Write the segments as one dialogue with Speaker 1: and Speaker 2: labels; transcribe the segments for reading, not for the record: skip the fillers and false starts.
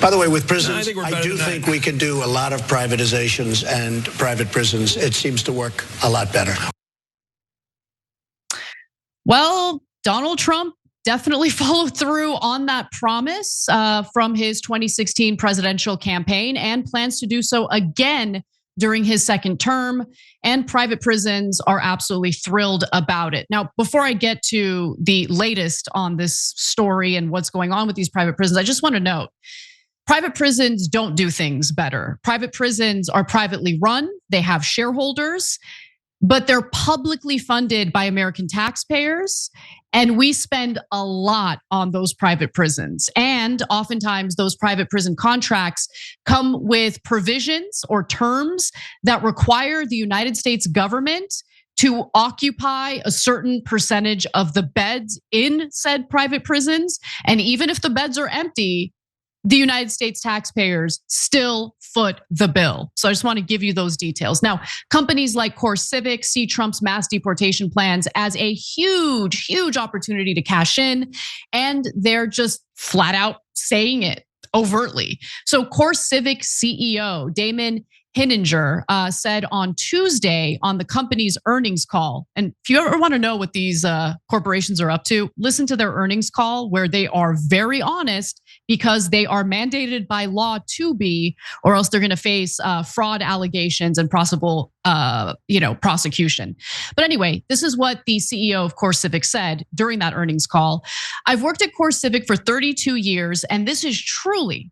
Speaker 1: By the way, with prisons, I do think we can do a lot of privatizations and private prisons. It seems to work a lot better.
Speaker 2: Well, Donald Trump definitely followed through on that promise from his 2016 presidential campaign and plans to do so again during his second term. And private prisons are absolutely thrilled about it. Now, before I get to the latest on this story and what's going on with these private prisons, I just want to note, private prisons don't do things better. Private prisons are privately run. They have shareholders, but they're publicly funded by American taxpayers. And we spend a lot on those private prisons. And oftentimes those private prison contracts come with provisions or terms that require the United States government to occupy a certain percentage of the beds in said private prisons. And even if the beds are empty, the United States taxpayers still foot the bill. So I just want to give you those details. Now, companies like Corecivic see Trump's mass deportation plans as a huge, huge opportunity to cash in, and they're just flat out saying it overtly. So Corecivic CEO Damon Hinninger said on Tuesday on the company's earnings call, and if you ever want to know what these corporations are up to, listen to their earnings call where they are very honest because they are mandated by law to be, or else they're going to face fraud allegations and possible, prosecution. But anyway, this is what the CEO of Corecivic said during that earnings call. I've worked at Corecivic for 32 years, and this is truly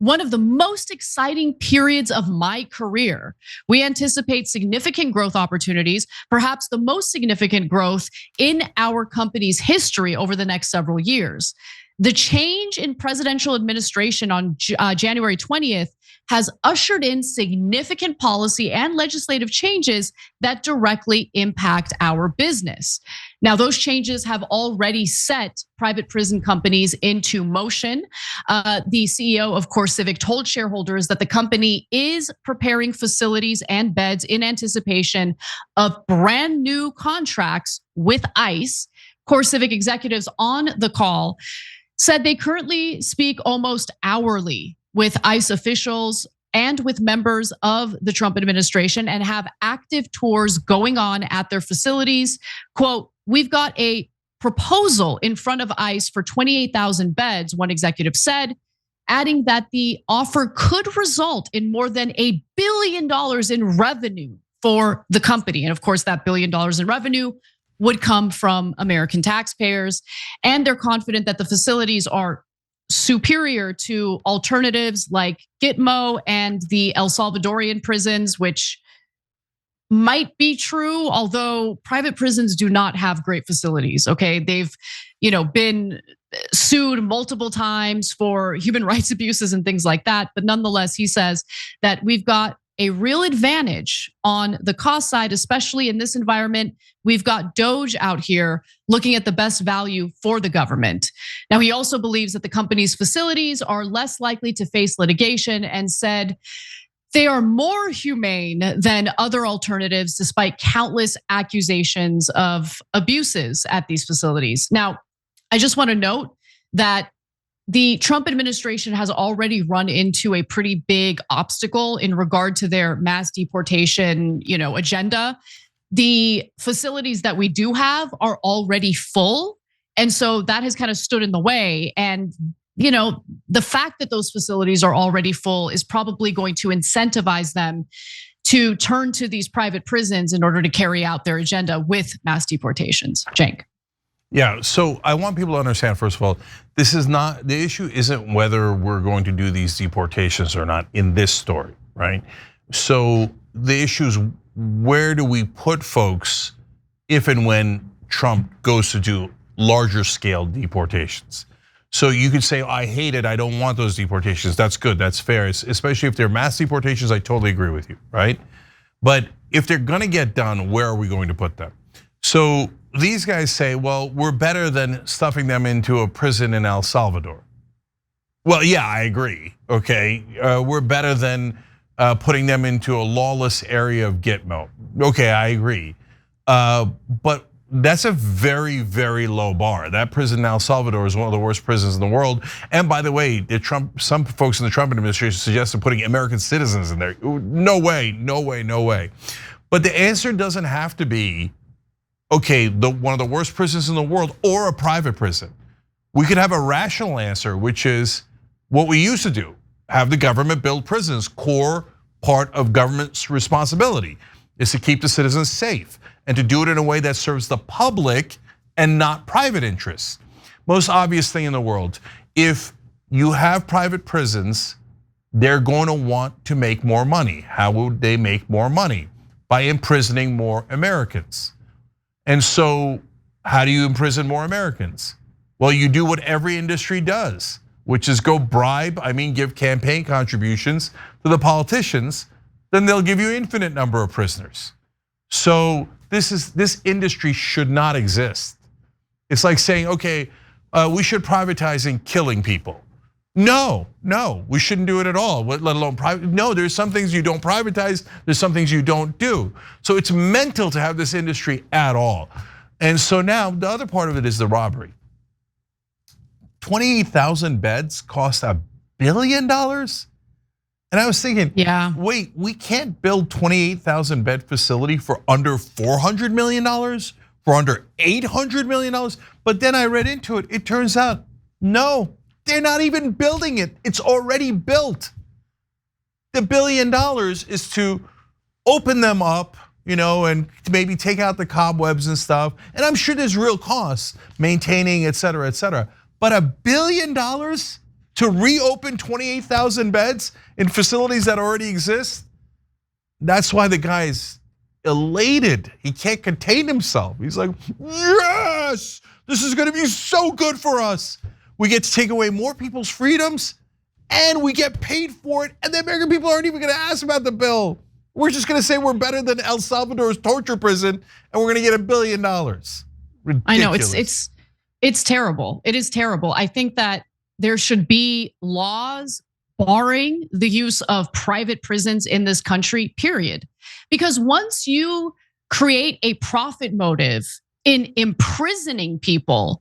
Speaker 2: one of the most exciting periods of my career. We anticipate significant growth opportunities, perhaps the most significant growth in our company's history over the next several years. The change in presidential administration on January 20th has ushered in significant policy and legislative changes that directly impact our business. Now, those changes have already set private prison companies into motion. The CEO of Corecivic told shareholders that the company is preparing facilities and beds in anticipation of brand new contracts with ICE. Corecivic executives on the call said they currently speak almost hourly with ICE officials and with members of the Trump administration and have active tours going on at their facilities. Quote, "We've got a proposal in front of ICE for 28,000 beds," one executive said, adding that the offer could result in more than $1 billion in revenue for the company. And of course, that $1 billion in revenue would come from American taxpayers. And they're confident that the facilities are superior to alternatives like Gitmo and the El Salvadorian prisons, which might be true, although private prisons do not have great facilities, okay? They've, been sued multiple times for human rights abuses and things like that. But nonetheless, he says that we've got a real advantage on the cost side, especially in this environment. We've got DOJ out here looking at the best value for the government. Now, he also believes that the company's facilities are less likely to face litigation and said they are more humane than other alternatives despite countless accusations of abuses at these facilities. Now, I just want to note that the Trump administration has already run into a pretty big obstacle in regard to their mass deportation, agenda. The facilities that we do have are already full. And so that has kind of stood in the way. And, the fact that those facilities are already full is probably going to incentivize them to turn to these private prisons in order to carry out their agenda with mass deportations. Cenk.
Speaker 3: Yeah, so I want people to understand, first of all, this is not, the issue isn't whether we're going to do these deportations or not in this story, right? So the issue is where do we put folks if and when Trump goes to do larger scale deportations? So you could say, I hate it, I don't want those deportations. That's good, that's fair, especially if they're mass deportations, I totally agree with you, right? But if they're gonna get done, where are we going to put them? So these guys say, well, we're better than stuffing them into a prison in El Salvador. Well, yeah, I agree, okay? We're better than putting them into a lawless area of Gitmo. Okay, I agree. But that's a very, very low bar. That prison in El Salvador is one of the worst prisons in the world. And by the way, some folks in the Trump administration suggested putting American citizens in there. No way, no way, no way. But the answer doesn't have to be, okay, one of the worst prisons in the world or a private prison. We could have a rational answer, which is what we used to do, have the government build prisons. Core part of government's responsibility is to keep the citizens safe and to do it in a way that serves the public and not private interests. Most obvious thing in the world, if you have private prisons, they're going to want to make more money. How would they make more money? By imprisoning more Americans. And so how do you imprison more Americans? Well, you do what every industry does, which is go give campaign contributions to the politicians, then they'll give you infinite number of prisoners. So this industry should not exist. It's like saying, okay, we should privatize in killing people. No, we shouldn't do it at all, let alone private. No, there's some things you don't privatize, there's some things you don't do. So it's mental to have this industry at all. And so now the other part of it is the robbery. 28,000 beds cost $1 billion? And I was thinking, yeah, wait, we can't build 28,000 bed facility for under $400 million, for under $800 million. But then I read into it, it turns out, no, they're not even building it. It's already built. The $1 billion is to open them up, and maybe take out the cobwebs and stuff. And I'm sure there's real costs, maintaining, et cetera, et cetera. But $1 billion to reopen 28,000 beds in facilities that already exist? That's why the guy's elated. He can't contain himself. He's like, yes, this is gonna be so good for us. We get to take away more people's freedoms and we get paid for it. And the American people aren't even gonna ask about the bill. We're just gonna say we're better than El Salvador's torture prison and we're gonna get $1 billion. Ridiculous.
Speaker 2: I know, it's terrible. It is terrible. I think that there should be laws barring the use of private prisons in this country, period. Because once you create a profit motive in imprisoning people,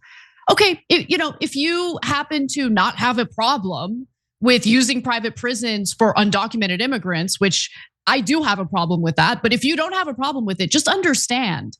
Speaker 2: okay, if you happen to not have a problem with using private prisons for undocumented immigrants, which I do have a problem with that, but if you don't have a problem with it, just understand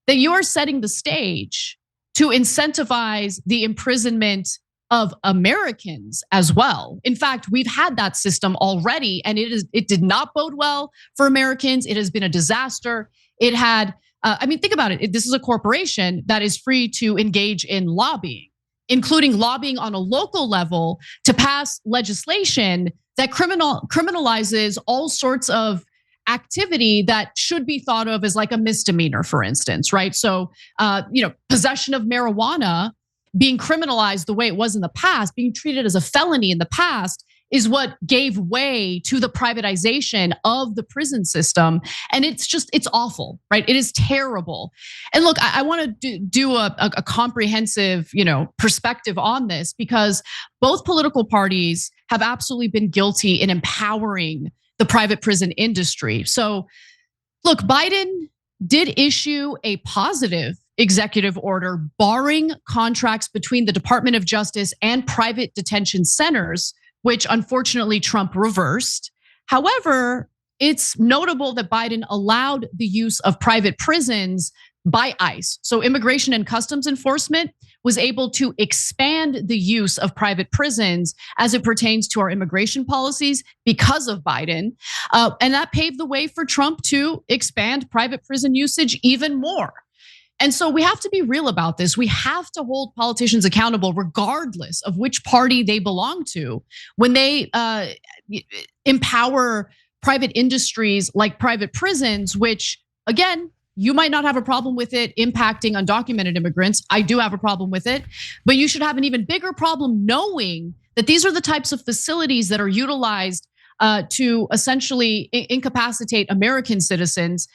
Speaker 2: that you are setting the stage to incentivize the imprisonment of Americans as well. In fact, we've had that system already, and it did not bode well for Americans. It has been a disaster. It had, think about it. This is a corporation that is free to engage in lobbying, including lobbying on a local level to pass legislation that criminalizes all sorts of activity that should be thought of as like a misdemeanor, for instance, right? So, possession of marijuana being criminalized the way it was in the past, being treated as a felony in the past, is what gave way to the privatization of the prison system. And it's awful, right? It is terrible. And look, I want to do a comprehensive, perspective on this, because both political parties have absolutely been guilty in empowering the private prison industry. So look, Biden did issue a positive executive order barring contracts between the Department of Justice and private detention centers, which unfortunately Trump reversed. However, it's notable that Biden allowed the use of private prisons by ICE. So Immigration and Customs Enforcement was able to expand the use of private prisons as it pertains to our immigration policies because of Biden. And that paved the way for Trump to expand private prison usage even more. And so we have to be real about this. We have to hold politicians accountable regardless of which party they belong to when they empower private industries like private prisons, which again, you might not have a problem with it impacting undocumented immigrants. I do have a problem with it, but you should have an even bigger problem knowing that these are the types of facilities that are utilized to essentially incapacitate American citizens.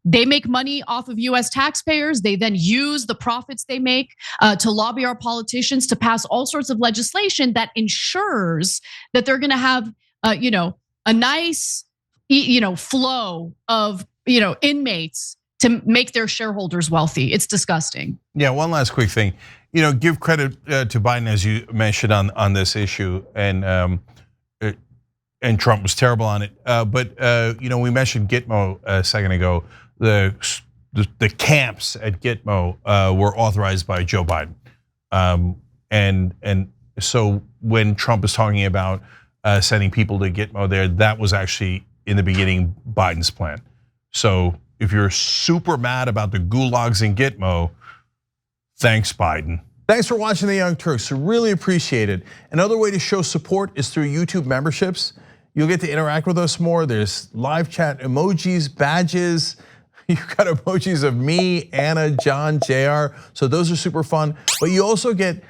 Speaker 2: They make money off of US taxpayers. They then use the profits they make to lobby our politicians to pass all sorts of legislation that ensures that they're gonna have a nice flow of inmates to make their shareholders wealthy. It's disgusting.
Speaker 3: Yeah, one last quick thing. Give credit to Biden, as you mentioned on this issue, and Trump was terrible on it. But we mentioned Gitmo a second ago. The camps at Gitmo were authorized by Joe Biden, and so when Trump is talking about sending people to Gitmo there, that was actually in the beginning Biden's plan. So if you're super mad about the gulags in Gitmo, thanks, Biden. Thanks for watching the Young Turks. We really appreciate it. Another way to show support is through YouTube memberships. You'll get to interact with us more. There's live chat emojis, badges. You've got emojis of me, Anna, John, JR. So those are super fun. But you also get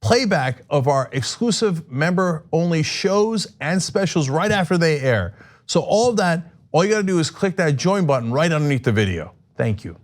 Speaker 3: playback of our exclusive member-only shows and specials right after they air. So all of that, all you gotta do is click that join button right underneath the video. Thank you.